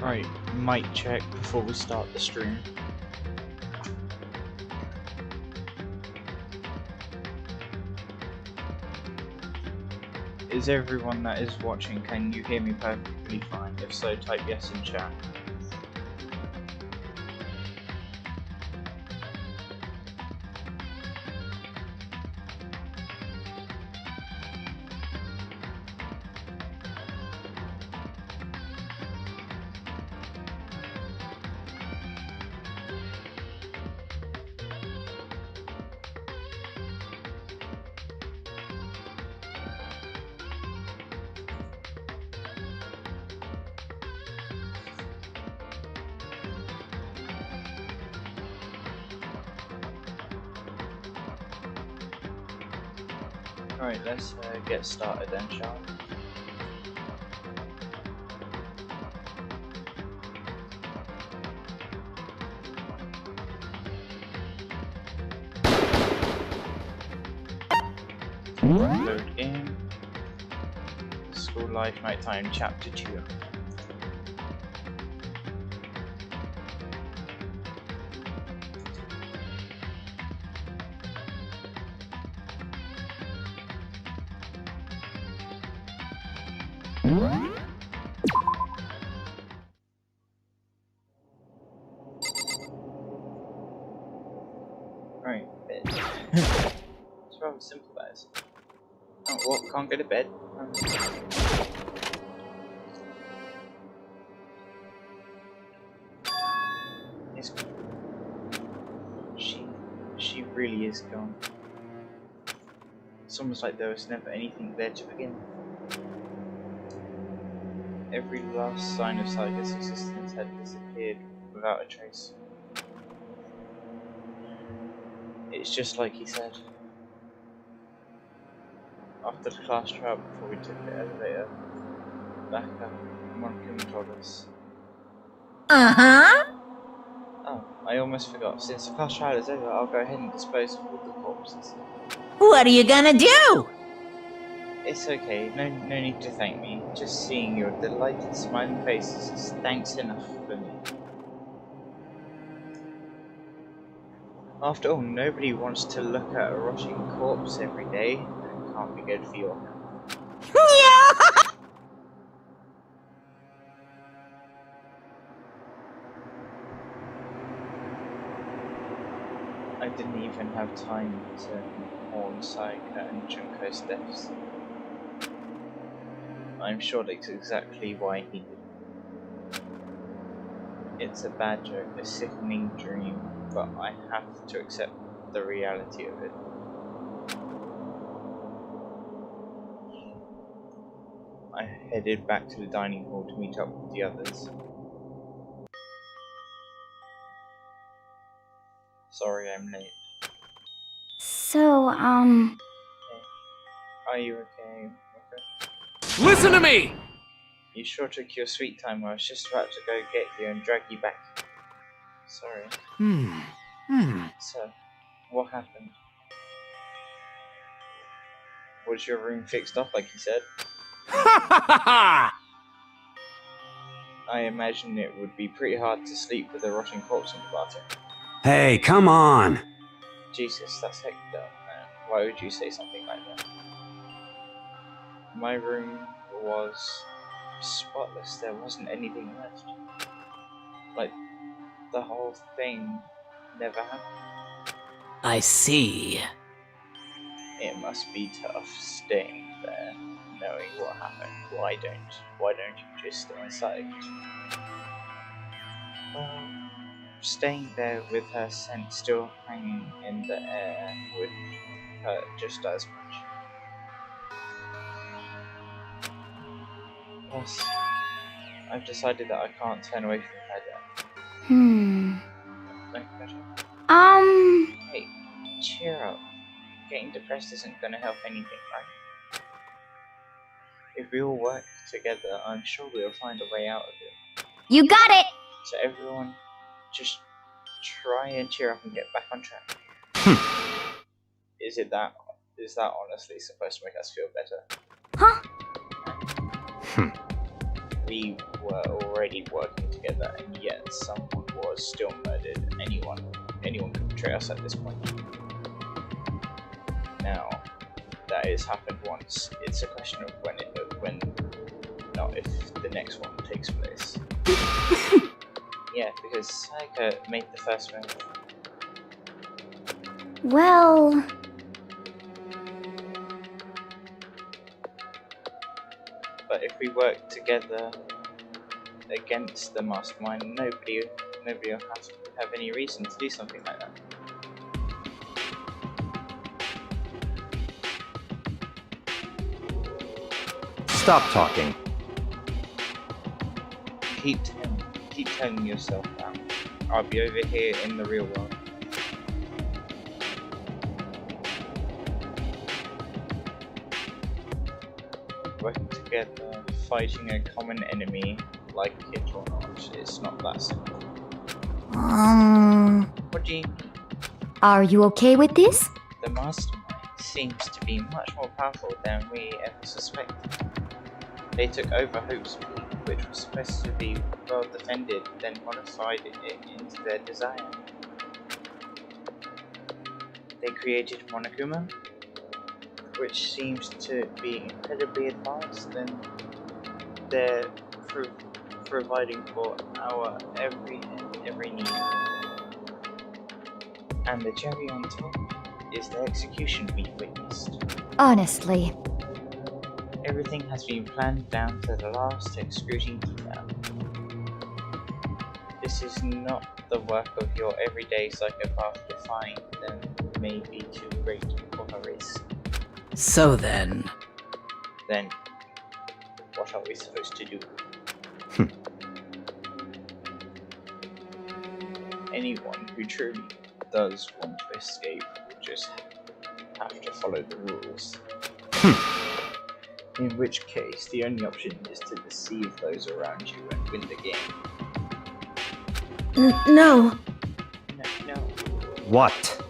Right, mic check before we start the stream. Is everyone that is watching, can you hear me perfectly fine? If so, type yes in chat. Alright, let's get started then, shall we? Load in. School Life Nighttime Chapter 2. Right, bed. It's rather simple, that is. Oh, what? Can't go to bed? It's gone. She really is gone. It's almost like there was never anything there to begin with. Every last sign of Saiga's existence had disappeared without a trace. It's just like he said. After the class trial, before we took the elevator back up, one of them told us. Oh, I almost forgot. Since the class trial is over, I'll go ahead and dispose of all the corpses. What are you gonna do? It's okay, no need to thank me. Just seeing your delighted smiling faces is thanks enough for me. After all, nobody wants to look at a rotting corpse every day. It can't be good for your health. I didn't even have time to mourn Saika and Junko's deaths. I'm sure that's exactly why he did. It's a bad joke, a sickening dream, but I have to accept the reality of it. I headed back to the dining hall to meet up with the others. Sorry I'm late. So, Hey, are you okay? Listen to me! You sure took your sweet time. I was just about to go get you and drag you back. Sorry. So, what happened? Was your room fixed up like you said? Ha ha ha ha! I imagine it would be pretty hard to sleep with a rotting corpse in the bathroom. Hey, come on! Jesus, that's heck dumb, man. Why would you say something like that? My room was spotless. There wasn't anything left. Like, the whole thing never happened. I see. It must be tough staying there, knowing what happened. Why don't you just stay inside? Well, staying there with her scent still hanging in the air would hurt just as much. Plus, I've decided that I can't turn away from her death. No pressure. Hey, cheer up. Getting depressed isn't gonna help anything, right? If we all work together, I'm sure we'll find a way out of it. You got it! So everyone, just try and cheer up and get back on track. Is that honestly supposed to make us feel better? Huh? We were already working together, and yet someone was still murdered. Anyone could betray us at this point. Now, that has happened once. It's a question of when, not if the next one takes place. Yeah, because Sayaka made the first move. Well... But if we work together against the mastermind, nobody will have any reason to do something like that. Stop talking. Keep telling yourself that. I'll be over here in the real world. Working together, fighting a common enemy, like it or not, it's not that simple. What do you mean? Are you okay with this? The mastermind seems to be much more powerful than we ever suspected. They took over Hope's Peak, which was supposed to be well defended, then modified it into their desire. They created Monokuma, which seems to be incredibly advanced, and they're providing for our every need. And the cherry on top is the execution we witnessed. Honestly. Everything has been planned down to the last excruciating detail. This is not the work of your everyday psychopath defying them may be too great for a risk. So then... Then, what are we supposed to do? Anyone who truly does want to escape will just have to follow the rules. In which case, the only option is to deceive those around you and win the game. No. No. What?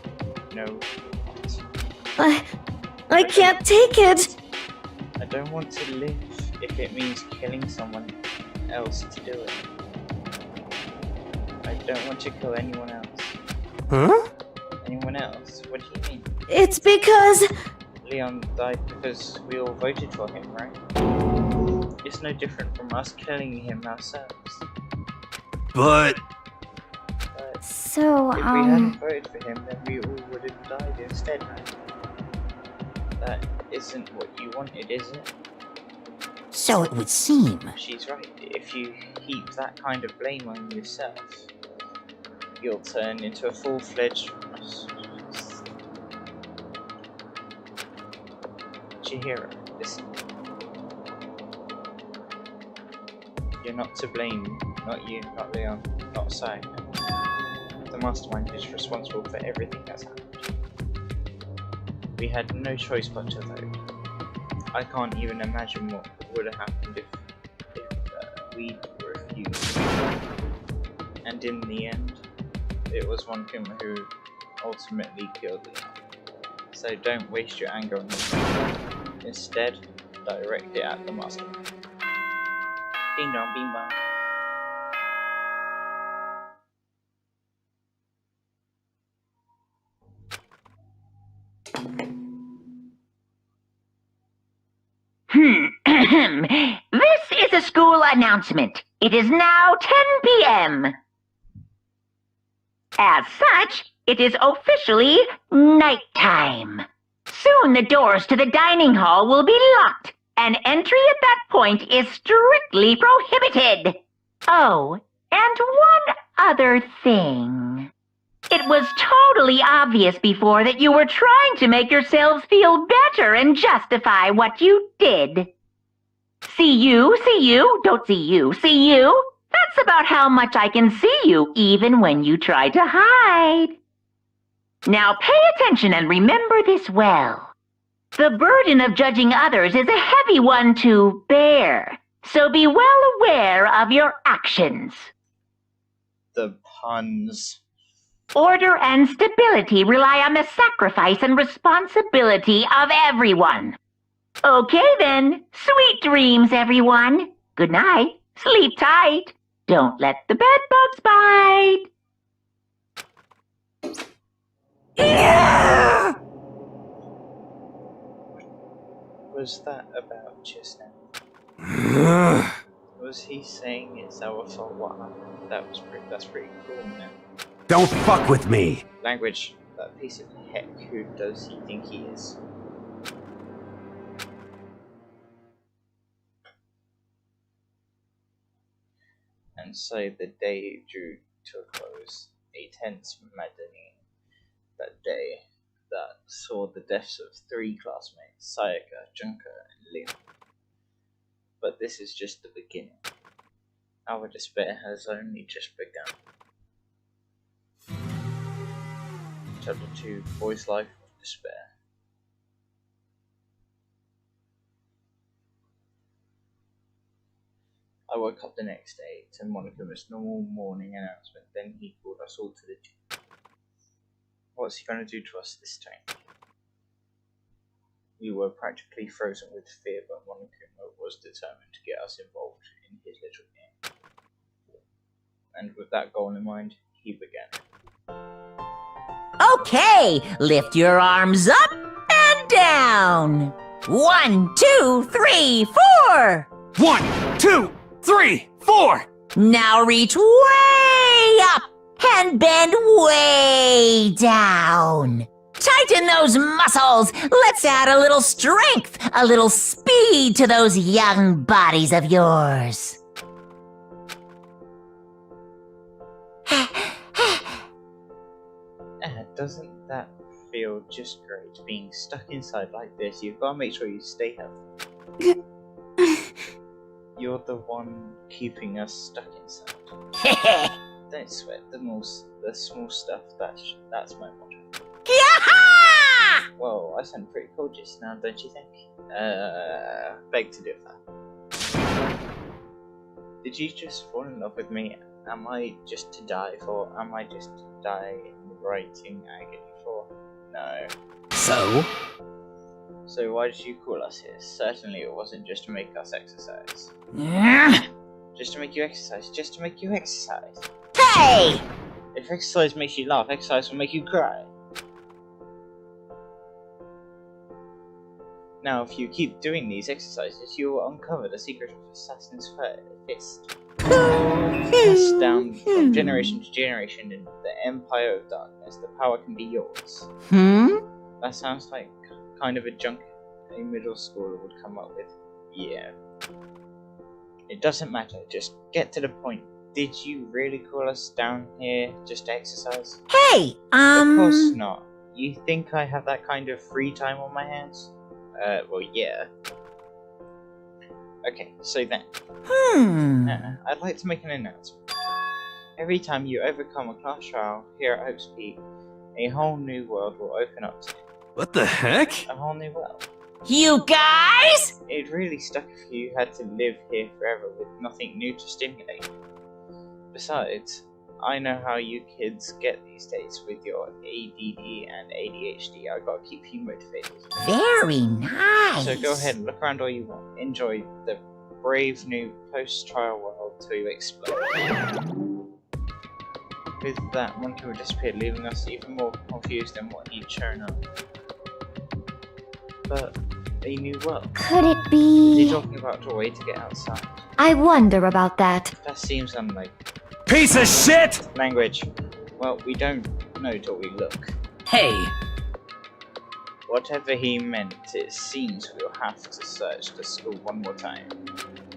No. What? I can't take it! I don't want to live if it means killing someone else to do it. I don't want to kill anyone else. Huh? Anyone else? What do you mean? It's because... Leon died because we all voted for him, right? It's no different from us killing him ourselves. But... So, if we hadn't voted for him, then we all would have died instead, right? That isn't what you wanted, is it? So it would seem. She's right. If you heap that kind of blame on yourself, you'll turn into a full-fledged... Chihiro, listen. You're not to blame. Not you, not Leon, not Sai. The mastermind is responsible for everything that's happened. We had no choice but to vote. I can't even imagine what would have happened if we'd refused. And in the end, it was Monokuma who ultimately killed Leon. So don't waste your anger on them. Instead, direct it at the master. Ding dong, bing bong. This is a school announcement. It is now 10 p.m. As such, it is officially nighttime. Soon the doors to the dining hall will be locked, and entry at that point is strictly prohibited. Oh, and one other thing. It was totally obvious before that you were trying to make yourselves feel better and justify what you did. See you, don't see you, see you. That's about how much I can see you, even when you try to hide. Now pay attention and remember this well. The burden of judging others is a heavy one to bear, so be well aware of your actions. The puns. Order and stability rely on the sacrifice and responsibility of everyone. Okay then, sweet dreams, everyone. Good night, sleep tight. Don't let the bedbugs bite. Was that about just now? Was he saying it's our fault what happened? That's pretty cool, man. Don't fuck with me! Language, that piece of heck, who does he think he is? And so the day drew to a close, a tense, maddening that day that saw the deaths of 3 classmates, Sayaka, Junker, and Leon. But this is just the beginning. Our despair has only just begun. Chapter 2, Boy's Life of Despair. I woke up the next day to Monika's normal morning announcement. Then he called us all to the gym. What's he going to do to us this time? We were practically frozen with fear, but Monika was determined to get us involved in his little game. And with that goal in mind, he began. Okay, lift your arms up and down. 1, 2, 3, 4. 1, 2, 3, 4! Now reach way up and bend way down. Tighten those muscles. Let's add a little strength, a little speed to those young bodies of yours. Doesn't that feel just great, being stuck inside like this? You've got to make sure you stay healthy. You're the one keeping us stuck inside. Don't sweat, the small stuff, that's my motto. Well, I sound pretty cool just now, don't you think? Beg to differ. Did you just fall in love with me? Am I just to die for? Am I just to die in writing agony for? No. So? So why did you call us here? Certainly it wasn't just to make us exercise. Just to make you exercise. Just to make you exercise. Hey! If exercise makes you laugh, exercise will make you cry. Now, if you keep doing these exercises, you will uncover the secret of Assassin's Fist. Passed down from generation to generation in the Empire of Darkness, the power can be yours. That sounds like kind of a junk a middle schooler would come up with. Yeah. It doesn't matter, just get to the point. Did you really call us down here just to exercise? Hey, Of course not. You think I have that kind of free time on my hands? Well, yeah. Okay, so then. I'd like to make an announcement. Every time you overcome a class trial here at Hope's Peak, a whole new world will open up to you. What the heck? A whole new world. you guys? It'd really suck if you had to live here forever with nothing new to stimulate you. Besides, I know how you kids get these days with your ADD and ADHD. I gotta keep you motivated. Very nice. So go ahead and look around all you want. Enjoy the brave new post-trial world till you explode. With that, Monkey will disappear, leaving us even more confused than what he'd shown up. But a new world. Could it Is he be? talking about a way to get outside? I wonder about that. That seems unlikely. Piece of shit! Language. Well, we don't know till we look. Hey! Whatever he meant, it seems we'll have to search the school one more time.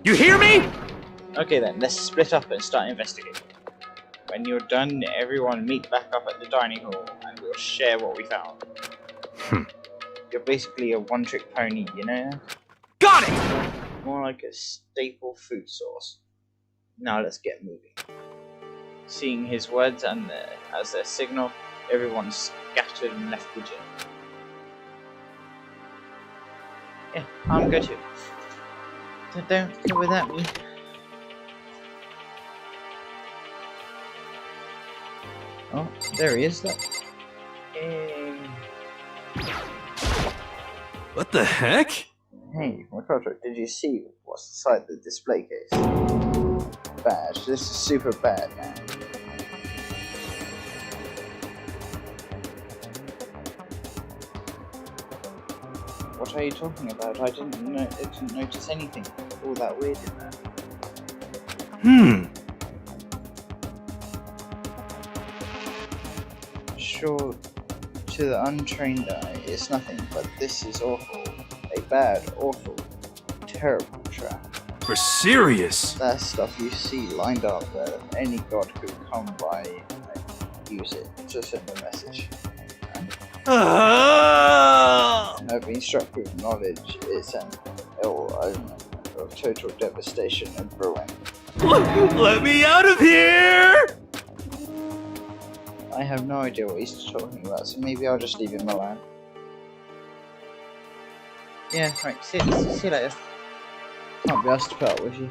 You hear me? Okay then, let's split up and start investigating. When you're done, everyone meet back up at the dining hall and we'll share what we found. You're basically a one-trick pony, you know? Got it! More like a staple food source. Now let's get moving. Seeing his words and as their signal, everyone scattered and left the gym. Yeah, I'm good too. So don't go without me. Oh, there he is. Look. What the heck? Hey, Makoto, did you see what's inside the display case? Badge. This is super bad, man. What are you talking about? I didn't notice anything all that weird in there. Sure, to the untrained eye, it's nothing, but this is awful. A bad, awful, terrible trap. For serious? That stuff you see lined up where any god could come by and use it to send a message. I've been struck with knowledge it's an ill omen of total devastation and ruin. Let me out of here! I have no idea what he's talking about, so maybe I'll just leave him alone. Yeah, right, see you later. Can't be asked to put up with you.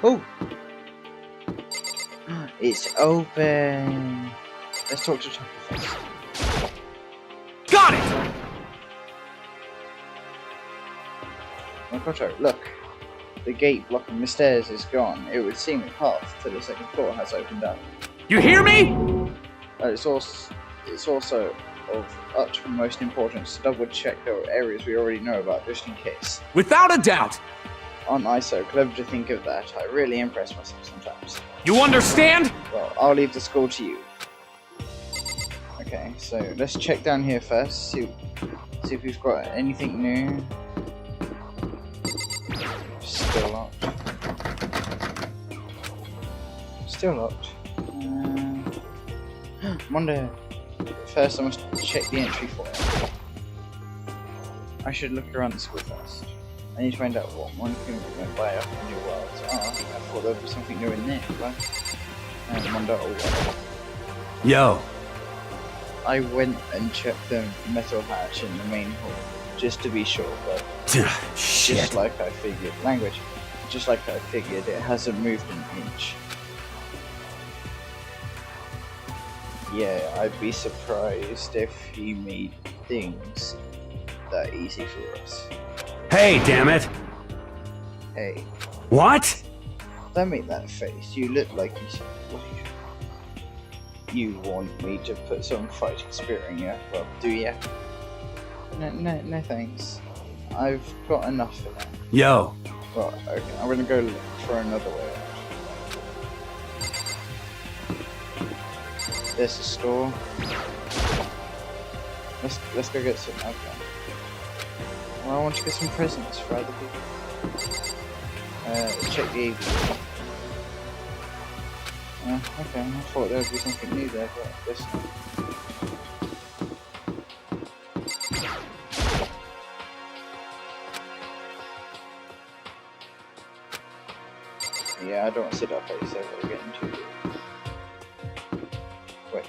Oh! It's open! Let's talk to Chopper first. Got it! Makoto, look. The gate blocking the stairs is gone. It would seem the path to the second floor has opened up. You hear me? It's also of utmost importance to double check the areas we already know about, just in case. Without a doubt. Aren't I so clever to think of that? I really impress myself sometimes. You understand? Well, I'll leave the school to you. Okay, so let's check down here first, see if we've got anything new. Still locked. Still locked. Wonder. First, I must check the entry for it. I should look around the school first. I need to find out what one thing went by up in New World. Oh, I thought there was something new in there. And wonder. Yo. I went and checked the metal hatch in the main hall just to be sure, but Shit. just like I figured. Language. Just like I figured, it hasn't moved an inch. Yeah, I'd be surprised if he made things that easy for us. Hey, damn it. Hey, What? don't make that face. You look like you want me to put some fighting spirit in you. Well, do ya? No thanks. I've got enough for that. Yo. Well, okay, I'm gonna go look for another way out. There's a store. Let's go get some. Okay. Well, I want to get some presents for other people. Let's check the AV. Okay, I thought there would be something new there, but I guess not. Yeah, I don't want to see that face ever again, too. Wait.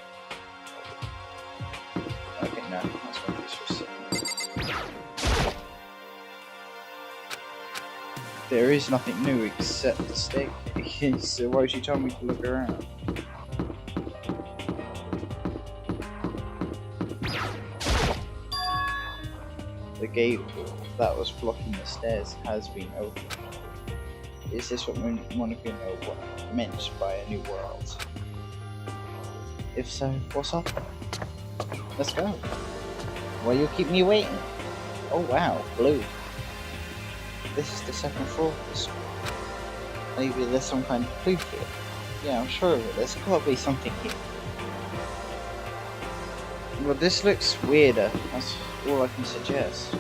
Okay, no, that's what this was. There is nothing new except the staircase, so why would you tell me to look around? The gate that was blocking the stairs has been opened. Is this what one of you know what meant by a new world? If so, what's up? Let's go. Why you keep me waiting? Oh wow, blue. This is the second floor of this one. Maybe there's some kind of clue here. Yeah, I'm sure of it. There's gotta be something here. Well, this looks weirder. That's all I can suggest.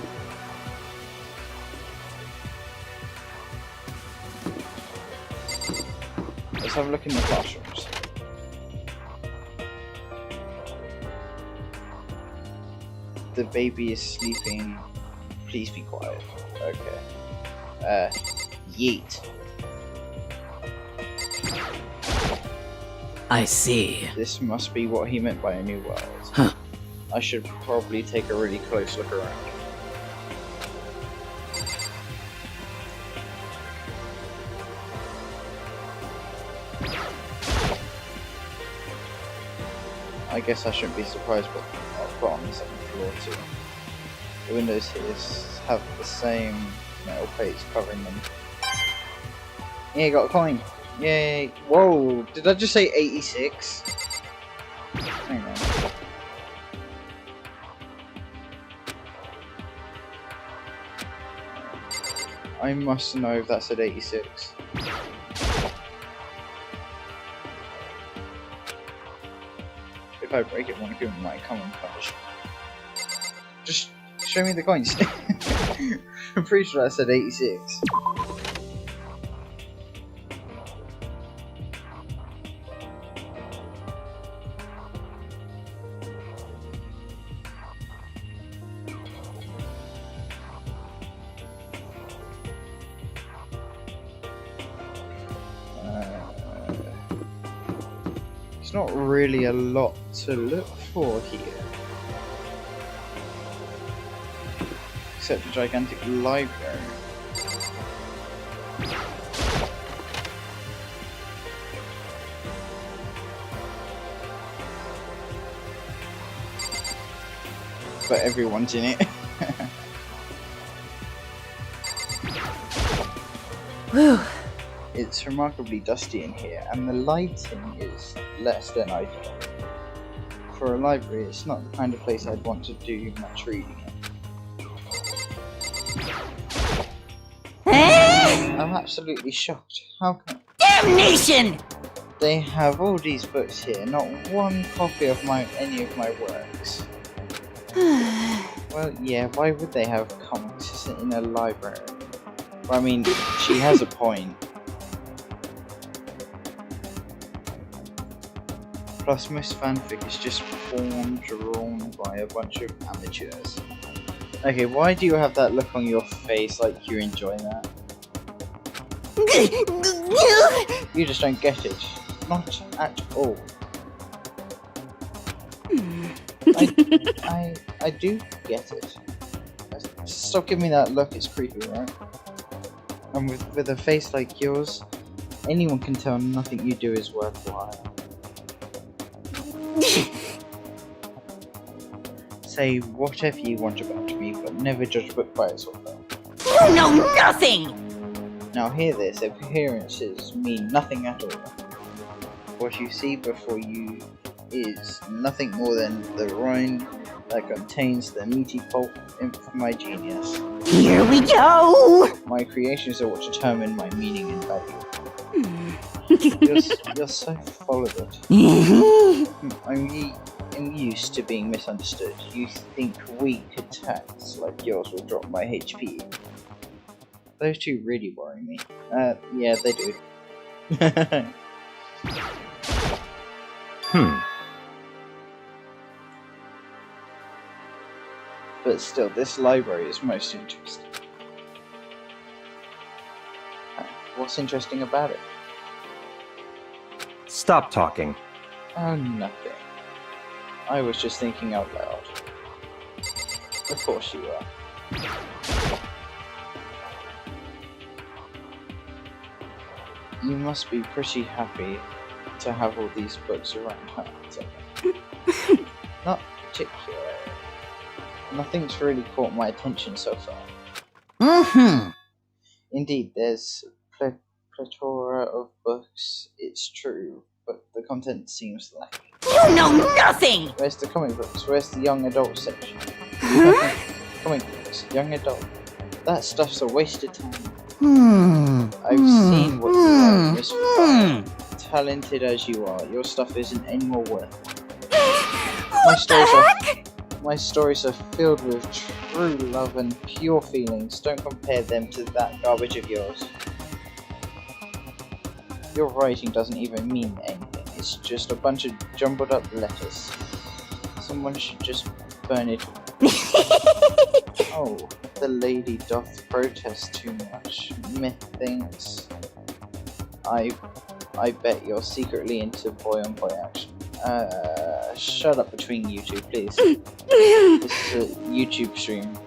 Let's have a look in the classrooms. The baby is sleeping. Please be quiet. Okay. Yeet. I see. This must be what he meant by a new world. Huh. I should probably take a really close look around. I guess I shouldn't be surprised what I've got on the second floor too. The windows here have the same metal plates covering them. Yeah, got a coin. Yay! Whoa! Did I just say 86? Hang on. I must know if that's at 86. If I break it, one of you might come and punish me. Just show me the coins. I'm pretty sure that's at 86. There's not really a lot to look for here. Except a gigantic library. But everyone's in it. Whew. It's remarkably dusty in here, and the lighting is less than ideal. For a library, it's not the kind of place I'd want to do much reading in. I'm absolutely shocked. How come Damnation! they have all these books here, not one copy of any of my works? Well, yeah, why would they have comics in a library? Well, I mean, she has a point. Plus, most fanfic is just porn drawn by a bunch of amateurs. Okay, why do you have that look on your face like you enjoy that? You just don't get it. Not at all. I do get it. Stop giving me that look, it's creepy, right? And with a face like yours, anyone can tell nothing you do is worthwhile. Say whatever you want about me, but never judge a book by its author. You know nothing! Now hear this, appearances mean nothing at all. What you see before you is nothing more than the rind that contains the meaty pulp of my genius. Here we go! My creations are what determine my meaning and value. You're so full of it. I'm used to being misunderstood. You think weak attacks like yours will drop my HP. Those two really worry me. Yeah, they do. But still, this library is most interesting. What's interesting about it? Stop talking. Oh, nothing. I was just thinking out loud. Of course you are. You must be pretty happy to have all these books around, huh? Not particularly. Nothing's really caught my attention so far. Mm-hmm. Indeed, there's a plethora of books, it's true, but the content seems lacking. You know nothing! Where's the comic books? Where's the young adult section? Comic books, young adult. That stuff's a waste of time. I've seen what you are, Miss Fire. Talented as you are, your stuff isn't any more worth. My stories are filled with true love and pure feelings. Don't compare them to that garbage of yours. Your writing doesn't even mean anything. It's just a bunch of jumbled up letters. Someone should just burn it. Oh, the lady doth protest too much. Methinks. I bet you're secretly into boy on boy action. Shut up between you two, please. This is a YouTube stream.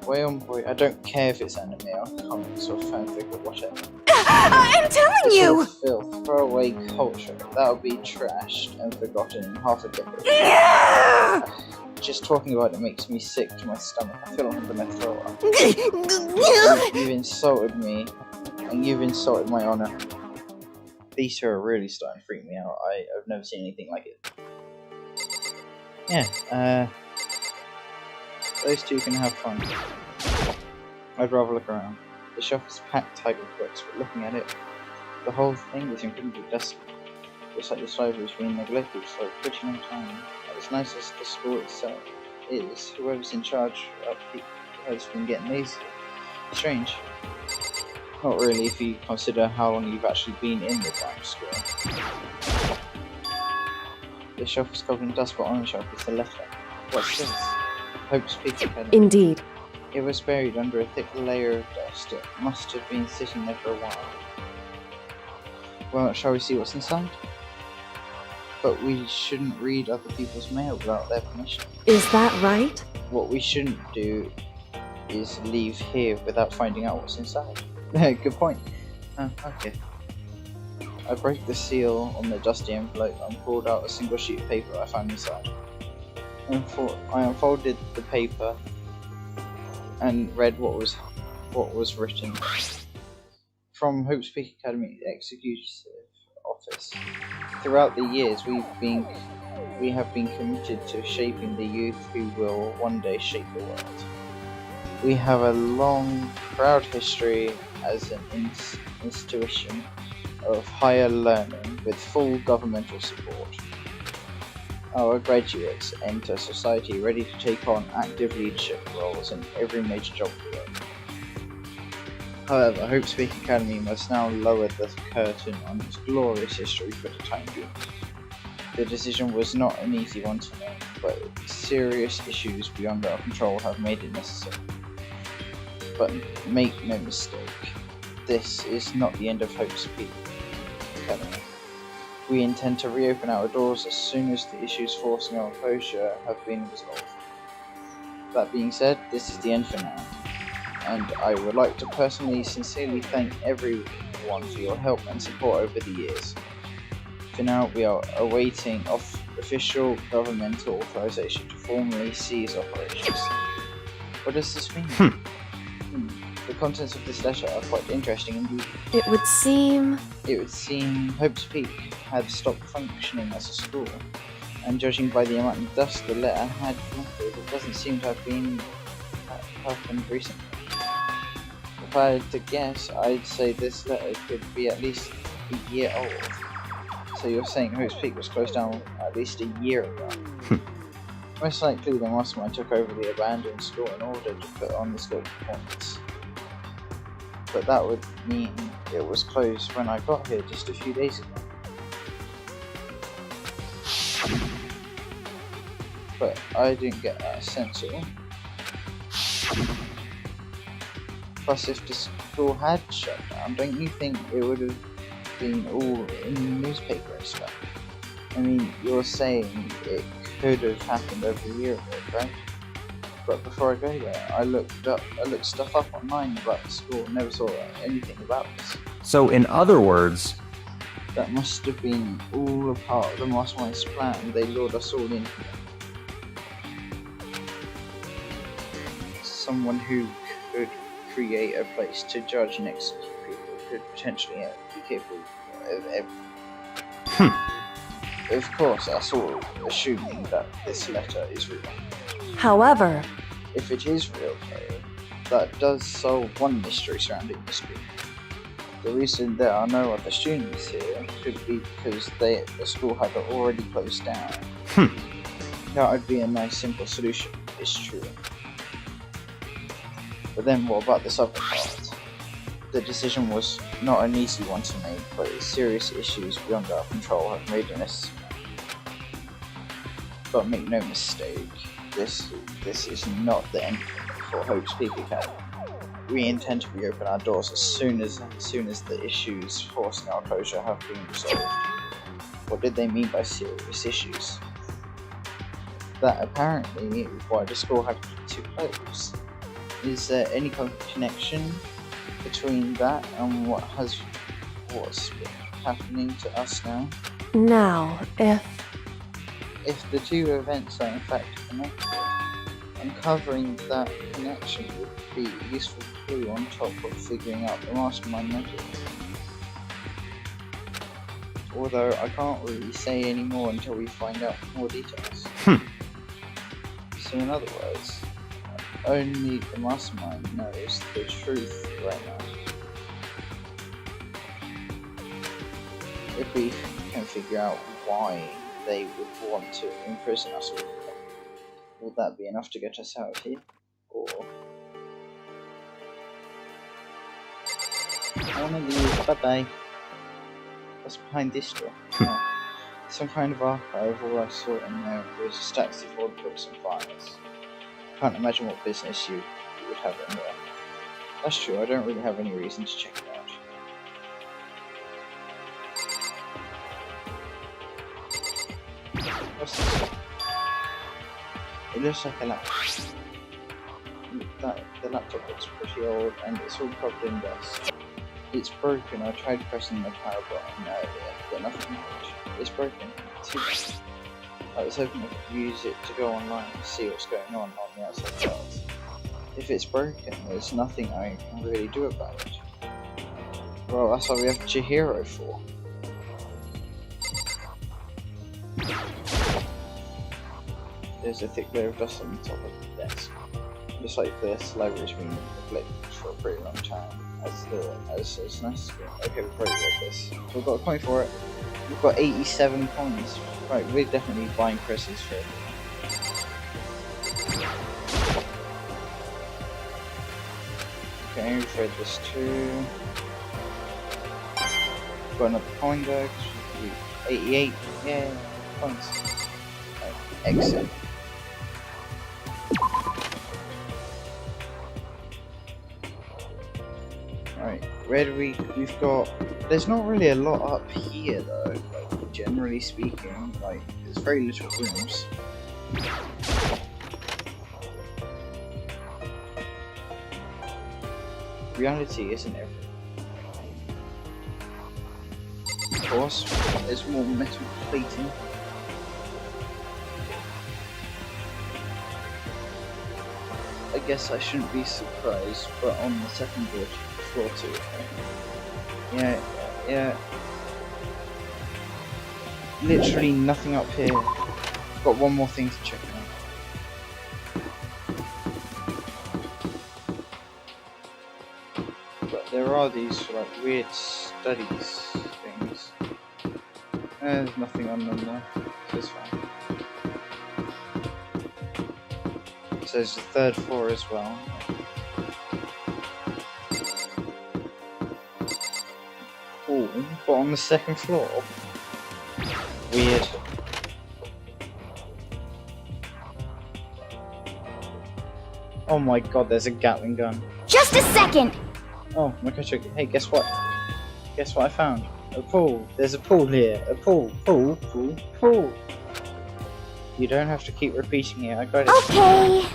Boy on boy, I don't care if it's anime or comics or fanfic or whatever. I'm telling This you! sort of filth, throwaway culture, that'll be trashed and forgotten in half a decade. Just talking about it makes me sick to my stomach. I feel like I'm gonna throw up. You've insulted me, and you've insulted my honor. These two are really starting to freak me out. I've never seen anything like it. Yeah, those two can have fun. I'd rather look around. The shelf is packed tight with books, but looking at it, the whole thing is incredibly dusty. Looks like this library's been neglected for a pretty long time. As nice as the school itself is, whoever's in charge has been getting lazy. Strange. Not really if you consider how long you've actually been in the damn school. The shelf is covered in dust, but on the shelf is the letter. What's this? Hope's Peak Academy. Indeed. It was buried under a thick layer of dust. It must have been sitting there for a while. Well, shall we see what's inside? But we shouldn't read other people's mail without their permission. Is that right? What we shouldn't do is leave here without finding out what's inside. Good point. Okay. I broke the seal on the dusty envelope and pulled out a single sheet of paper I found inside. I unfolded the paper and read what was written. From Hope's Peak Academy Executive Office. Throughout the years, we have been committed to shaping the youth who will one day shape the world. We have a long, proud history as an institution of higher learning with full governmental support. Our graduates enter society ready to take on active leadership roles in every major job field. However, Hope's Peak Academy must now lower the curtain on its glorious history for the time being. The decision was not an easy one to make, but serious issues beyond our control have made it necessary. But make no mistake, this is not the end of Hope's Peak Academy. We intend to reopen our doors as soon as the issues forcing our closure have been resolved. That being said, this is the end for now, and I would like to personally sincerely thank everyone for your help and support over the years. For now, we are awaiting official governmental authorization to formally cease operations. What does this mean? The contents of this letter are quite interesting indeed. It would seem Hope's Peak had stopped functioning as a school, and judging by the amount of dust the letter had collected, it doesn't seem to have happened recently. If I had to guess, I'd say this letter could be at least a year old. So you're saying Hope's Peak was closed down at least a year ago? Most likely the mastermind took over the abandoned school in order to put on the school performance. But that would mean it was closed when I got here just a few days ago. But I didn't get that sense at all. Plus, if the school had shut down, don't you think it would have been all in the newspaper and stuff? I mean, you're saying it could have happened over a year ago, right? But before I go there, I looked stuff up online about the school and never saw anything about this. So, in other words, That must have been all a part of the mastermind's plan. They lured us all in. Someone who could create a place to judge and execute people could potentially be capable of everything. Of course, us all assuming that this letter is real. However, If it is real, though, that does solve one mystery surrounding the school. The reason there are no other students here could be because the school had already closed down. That would be a nice simple solution, it's true. But then what about this other part? The decision was not an easy one to make, but serious issues beyond our control have made it necessary. But make no mistake, this is not the end for Hope's Peak Academy. We intend to reopen our doors as soon as the issues forcing our closure have been resolved. What did they mean by serious issues? That apparently why the school had to close. Is there any kind of connection between that and what's been happening to us now? now, If the two events are in fact connected, uncovering that connection would be a useful clue on top of figuring out the mastermind motive. Although I can't really say any more until we find out more details. So in other words, only the mastermind knows the truth right now. If we can figure out why they would want to imprison us all, would that be enough to get us out of here? Or... I wanna leave, bye bye. What's behind this door? Oh, some kind of archive. All I saw in there was stacks of old books and files. Can't imagine what business you would have in there. That's true, I don't really have any reason to check it out. What's this? It looks like a laptop. The laptop looks pretty old and it's all covered in dust. It's broken. I tried pressing the power button earlier, but nothing happened. It's broken. Too bad. I was hoping I could use it to go online and see what's going on the outside world. If it's broken, there's nothing I can really do about it. Well, that's what we have Chihiro for. There's a thick layer of dust on the top of the desk. Looks like this library's been neglected for a pretty long time. As it's nice. Okay, we've already read this. We've got a coin for it. We've got 87 coins. Right, we're definitely buying presses for it. Okay, we've read this too. Got another coin though. 88. Yeah, coins. Right, exit. Right, where do we've got, there's not really a lot up here though, like, generally speaking, like, there's very little rooms. Reality isn't everything. Of course, there's more metal plating. I guess I shouldn't be surprised, but on the second floor too. Okay? Yeah. Literally nothing up here. Got one more thing to check out. But there are these like weird studies things. There's nothing on them there, so it's fine. So there's the third floor as well. Cool, but on the second floor? Weird. Oh my god, there's a Gatling gun. Just a second! Oh, my gosh, hey, guess what? Guess what I found? A pool. There's a pool here. A pool. Pool. You don't have to keep repeating it, I got it. Okay.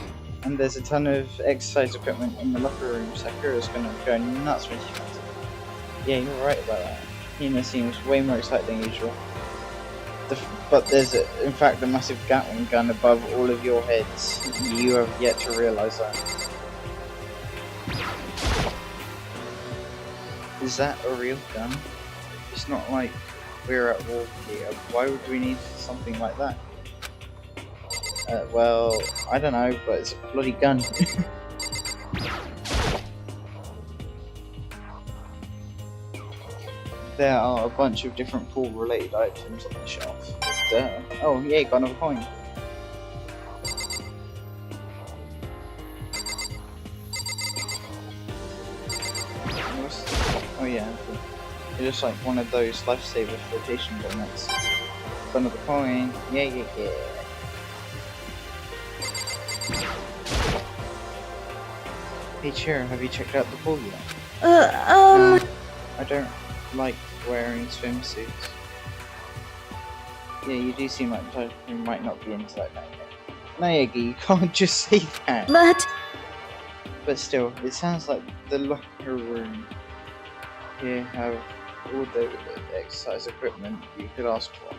And there's a ton of exercise equipment in the locker room. Sakura's gonna go nuts when she finds it. Yeah, you're right about that. Hina seems way more excited than usual. But there's, in fact, a massive Gatling gun above all of your heads. You have yet to realise that. Is that a real gun? It's not like we're at war here. Why would we need something like that? Well, I don't know, but it's a bloody gun. There are a bunch of different pool-related items on the shelf. Oh, yeah, got another coin. Oh yeah, it's just like one of those lifesaver flotation donuts. Got another coin. Yeah. Hey Cheer, have you checked out the pool yet? I don't like wearing swimsuits. Yeah, you do seem like the type who might not be into that kind of thing. Naegi, you can't just say that. But still, it sounds like the locker room here have all the exercise equipment you could ask for.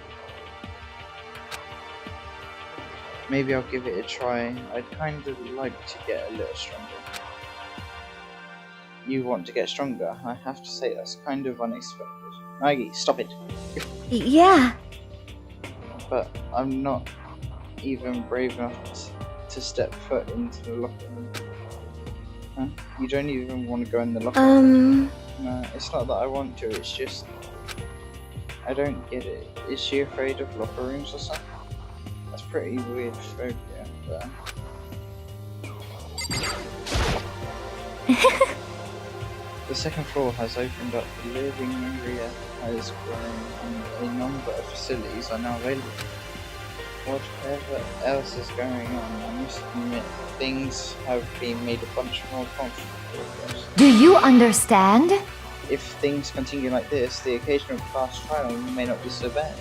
Maybe I'll give it a try. I'd kind of like to get a little stronger. You want to get stronger? I have to say that's kind of unexpected. Naegi, stop it! Yeah. But I'm not even brave enough to step foot into the locker room. Huh? You don't even want to go in the locker room? No, it's not that I want to, it's just... I don't get it. Is she afraid of locker rooms or something? That's pretty weird phobia, but... The second floor has opened up, the living area has grown, and a number of facilities are now available. Whatever else is going on, I must admit, things have been made a bunch more comfortable for us. Do you understand? If things continue like this, the occasional class trial may not be so bad.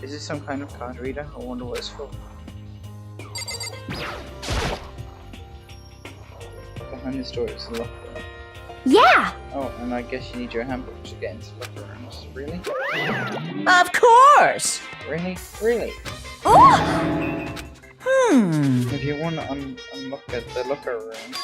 Is this some kind of card reader? I wonder what it's for. Behind this door is a locker room. Yeah! Oh, and I guess you need your handbook to get into locker rooms. Really? Of course! Really? Really? If you want to unlock the locker room,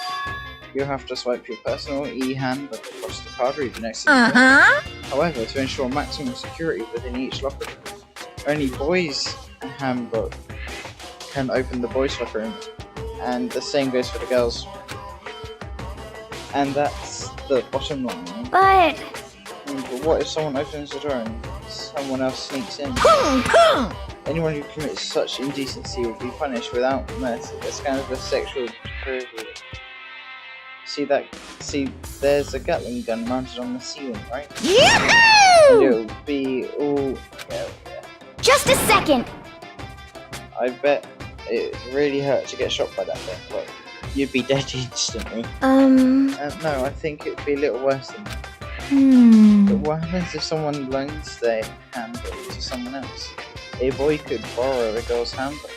you'll have to swipe your personal e-handbook across the card reader next to the door. However, to ensure maximum security within each locker room, only boys' handbook can open the boys' locker room, and the same goes for the girls'. And that's the bottom line. But what if someone opens the door and someone else sneaks in? Anyone who commits such indecency will be punished without mercy. That's kind of a sexual privilege. See, there's a Gatling gun mounted on the ceiling, right? Yahoo! And it'll be all... Yeah. Just a second. I bet it really hurt to get shot by that thing. Like, you'd be dead instantly. No, I think it'd be a little worse than that. But what happens if someone loans their handbook to someone else? A boy could borrow a girl's handbook.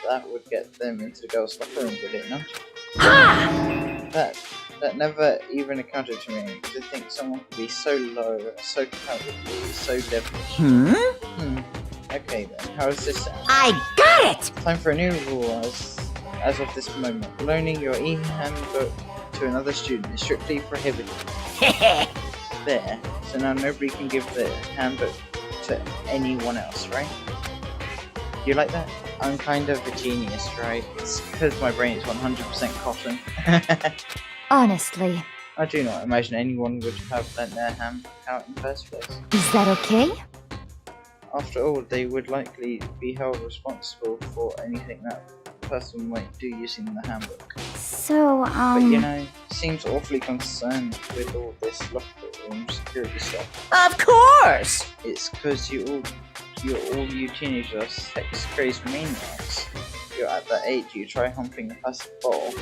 That would get them into the girl's locker room, would it not? That never even occurred to me. To think someone could be so low, so cowardly, so devilish. Okay then, how does this sound? I got it! Time for a new rule as of this moment. Loaning your e-handbook to another student is strictly prohibited. There. So now nobody can give the handbook to anyone else, right? You like that? I'm kind of a genius, right? It's because my brain is 100% cotton. Honestly, I do not imagine anyone would have lent their handbook out in the first place. is that okay? After all, they would likely be held responsible for anything that person might do using the handbook. So, But you know, seems awfully concerned with all this locker room security stuff. Of course! It's because you teenagers are sex-crazed maniacs. You're at that age you try humping a plastic bottle.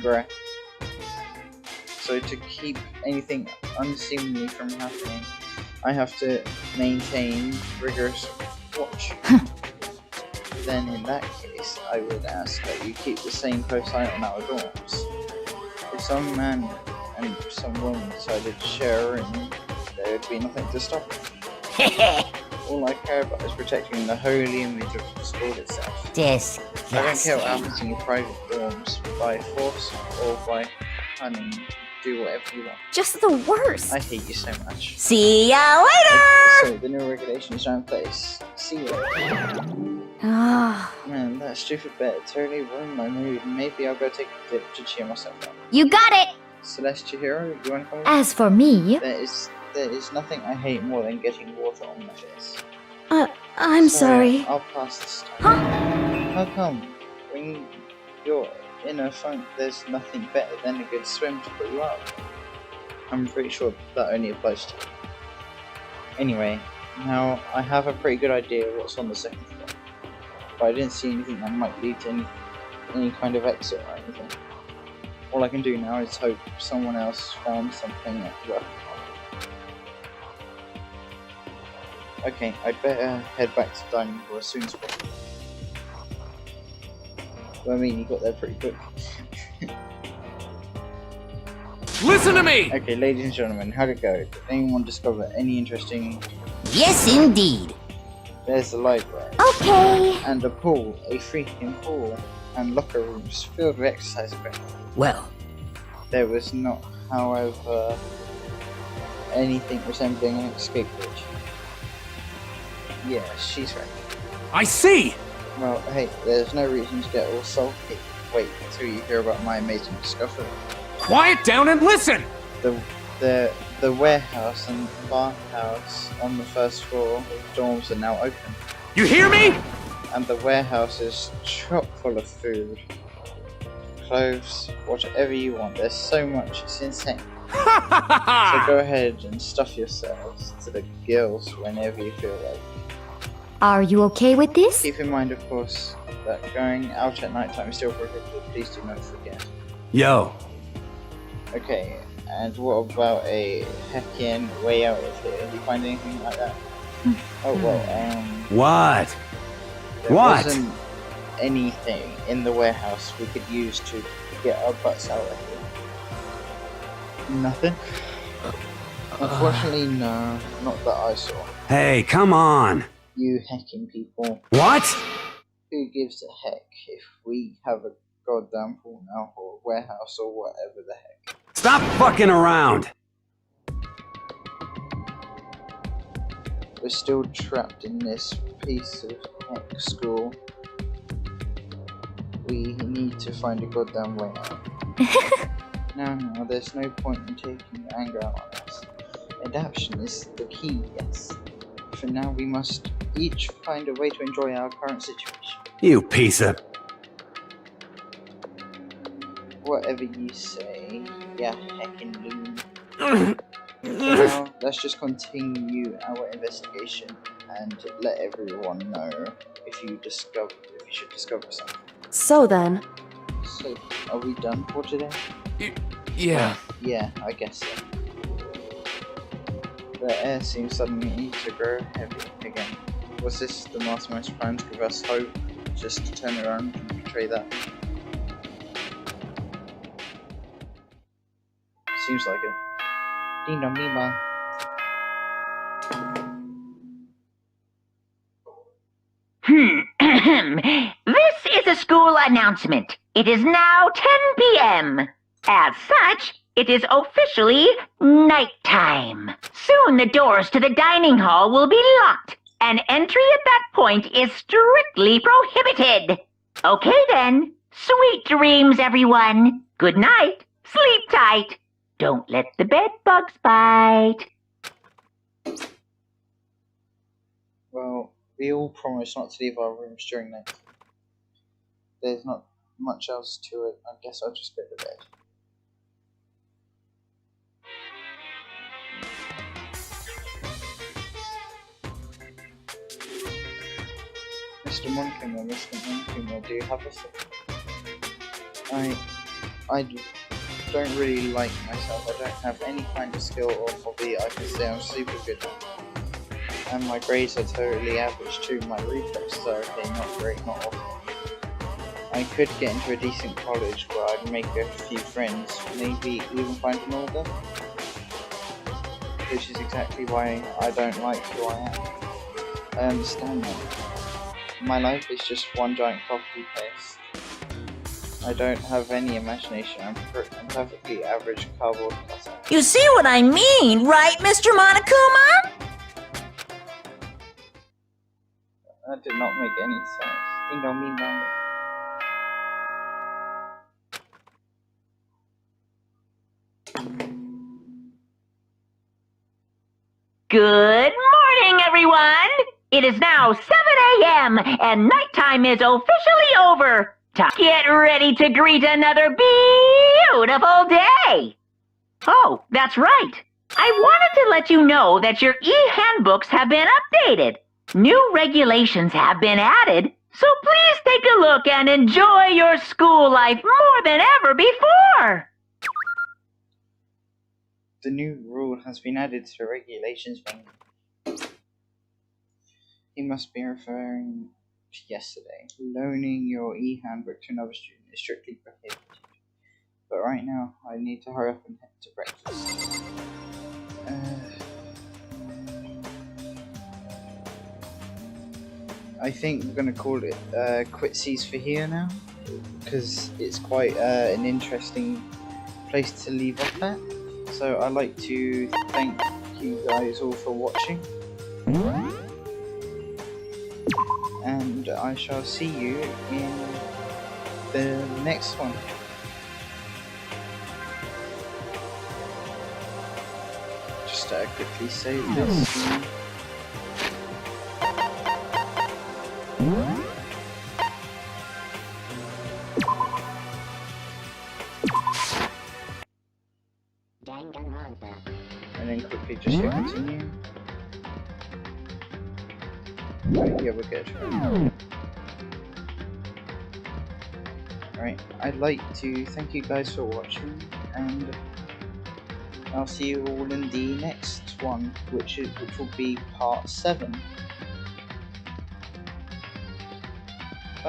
Bruh. So to keep anything unseemly from happening, I have to maintain rigorous watch. then in that case, I would ask that you keep the same close eye on our dorms. If some man and some woman decided to share a room, there would be nothing to stop them. All I care about is protecting the holy image of the school itself. Disgusting. I don't care what happens in your private dorms, by force or by cunning. Do whatever you want. Just the worst. I hate you so much. See ya later! So the new regulations are in place. See you later. Ah, Man, that stupid bet totally ruined my mood. Maybe I'll go take a dip to cheer myself up. you got it. Celeste Chihiro, you wanna come with? As for me, There is nothing I hate more than getting water on my face. I'm sorry. I'll pass this time. Huh? How come? When you're in a funk, there's nothing better than a good swim to put you up. I'm pretty sure that only applies to you. Anyway, now I have a pretty good idea of what's on the second floor, but I didn't see anything that might lead to any kind of exit or anything. All I can do now is hope someone else found something at work. Okay, I'd better head back to the dining hall as soon as possible. Well, I mean, you got there pretty quick. Listen to me! Okay, ladies and gentlemen, how'd it go? Did anyone discover any interesting... Yes, indeed. There's the library. Okay. And a pool, a freaking pool, and locker rooms filled with exercise equipment. Well, There was not, however, anything resembling an escape bridge. Yeah, she's right. I see! Well, hey, there's no reason to get all salty. Wait until you hear about my amazing discovery. Quiet down and listen! The warehouse and bathhouse on the first floor of dorms are now open. You hear me? And the warehouse is chock full of food. Clothes, whatever you want. There's so much, it's insane. So go ahead and stuff yourselves to the gills whenever you feel like. Are you okay with this? Keep in mind, of course, that going out at night time is still prohibited. Please do not forget. Yo, Okay, and what about a heckin' way out of here? Did you find anything like that? Oh, well, what? there What? wasn't anything in the warehouse we could use to get our butts out of here. Nothing? Unfortunately, no, not that I saw. Hey, come on! You heckin' people. What? Who gives a heck if we have a goddamn pool now, or warehouse, or whatever the heck? Stop fucking around! We're still trapped in this piece of heck school. We need to find a goddamn way out. No, there's no point in taking your anger out on us. Adaptation is the key, yes. For now, we must each find a way to enjoy our current situation. You piece of... Whatever you say, yeah, heckin' loon. For now, let's just continue our investigation and let everyone know if you should discover something. So then, So, are we done for today? Yeah. Yeah, I guess so. The air seems suddenly to grow heavy again. Was this the mastermind's plan to give us hope, just to turn around and betray that? Seems like it. Ding dong ding dong. This is a school announcement. It is now 10 p.m. As such, it is officially nighttime. Soon the doors to the dining hall will be locked, and entry at that point is strictly prohibited. Okay then. Sweet dreams, everyone. Good night. Sleep tight. Don't let the bed bugs bite. Well, we all promised not to leave our rooms during night. There's not much else to it. I guess I'll just go to bed. Mr. Monkimo, do you have a second? don't really like myself. I don't have any kind of skill or hobby. I can say I'm super good at. and my grades are totally average too. My reflexes are okay, not great, not awful. I could get into a decent college where I'd make a few friends, maybe even find an order. Which is exactly why I don't like who I am. I understand that. My life is just one giant copy paste. I don't have any imagination. I'm perfectly average cardboard cutout. You see what I mean, right, Mr. Monokuma? That did not make any sense. Ding dong, ding dong. Good morning, everyone! It is now 7 a.m. and nighttime is officially over. Get ready to greet another beautiful day! Oh, that's right. I wanted to let you know that your e-handbooks have been updated. New regulations have been added, so please take a look and enjoy your school life more than ever before. The new rule has been added to the regulations menu. He must be referring to yesterday. Loaning your e-handbook to another student is strictly prohibited. But right now, I need to hurry up and head to breakfast. I think we're going to call it Quitsies for here now, because it's quite an interesting place to leave off at. So I'd like to thank you guys all for watching, and I shall see you in the next one. Just quickly save this. DANGAN RONPA. And then quickly just hit continue. Right, yeah, we're good. Alright, I'd like to thank you guys for watching, and I'll see you all in the next one, which will be part 7.